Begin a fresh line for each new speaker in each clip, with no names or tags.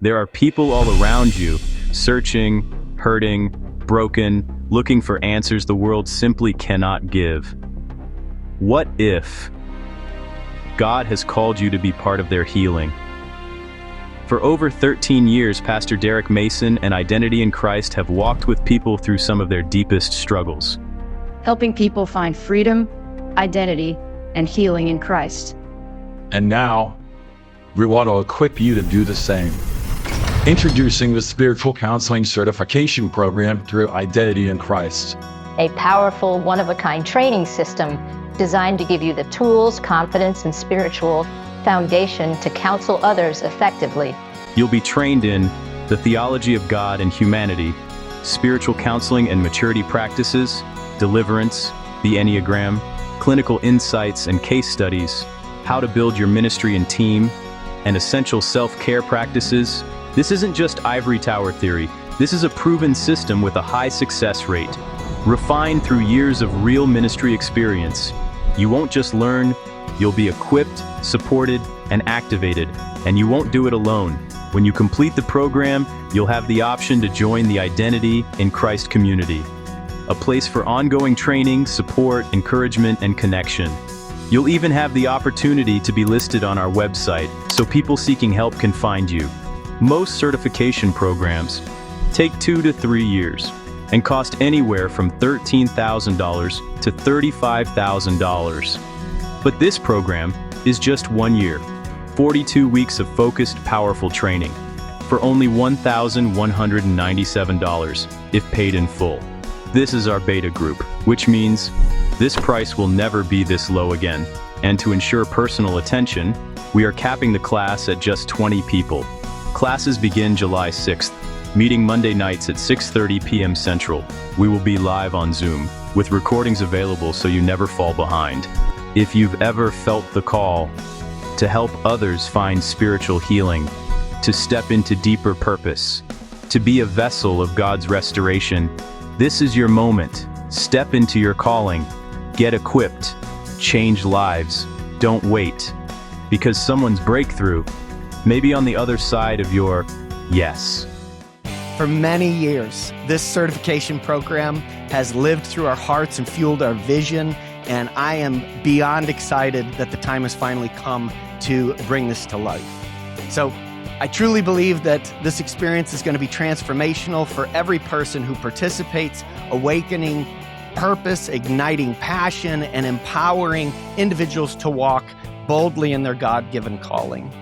There are people all around you, searching, hurting, broken, looking for answers the world simply cannot give. What if God has called you to be part of their healing? For over 13 years, Pastor Derek Mason and Identity in Christ have walked with people through some of their deepest struggles,
helping people find freedom, identity, and healing in Christ.
And now, we want to equip you to do the same. Introducing the Spiritual Counseling Certification Program through Identity in Christ.
A powerful, one-of-a-kind training system designed to give you the tools, confidence, and spiritual foundation to counsel others effectively.
You'll be trained in the theology of God and humanity, spiritual counseling and maturity practices, deliverance, the Enneagram, clinical insights and case studies, how to build your ministry and team, and essential self-care practices. This isn't just ivory tower theory. This is a proven system with a high success rate, refined through years of real ministry experience. You won't just learn, you'll be equipped, supported, and activated, and you won't do it alone. When you complete the program, you'll have the option to join the Identity in Christ community, a place for ongoing training, support, encouragement, and connection. You'll even have the opportunity to be listed on our website, so people seeking help can find you. Most certification programs take 2 to 3 years and cost anywhere from $13,000 to $35,000. But this program is just 1 year, 42 weeks of focused, powerful training for only $1,197 if paid in full. This is our beta group, which means this price will never be this low again. And to ensure personal attention, we are capping the class at just 20 people. Classes begin July 6th, meeting Monday nights at 6:30 p.m. Central. We will be live on Zoom, with recordings available so you never fall behind. If you've ever felt the call to help others find spiritual healing, to step into deeper purpose, to be a vessel of God's restoration, this is your moment. Step into your calling, get equipped, change lives. Don't wait, because someone's breakthrough may be on the other side of your yes.
For many years, this certification program has lived through our hearts and fueled our vision, and I am beyond excited that the time has finally come to bring this to life. So I truly believe that this experience is going to be transformational for every person who participates, awakening purpose, igniting passion, and empowering individuals to walk boldly in their God-given calling.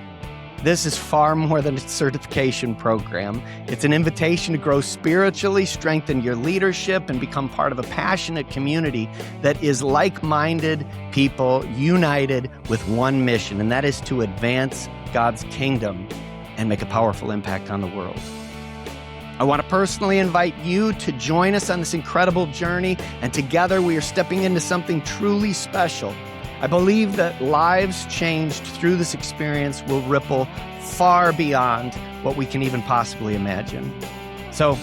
This is far more than a certification program. It's an invitation to grow spiritually, strengthen your leadership, and become part of a passionate community that is like-minded people united with one mission, and that is to advance God's kingdom and make a powerful impact on the world. I want to personally invite you to join us on this incredible journey, and together we are stepping into something truly special. I believe that lives changed through this experience will ripple far beyond what we can even possibly imagine. So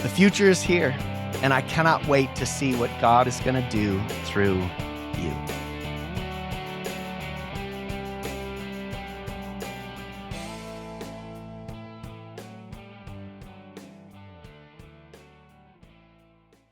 the future is here, and I cannot wait to see what God is going to do through you.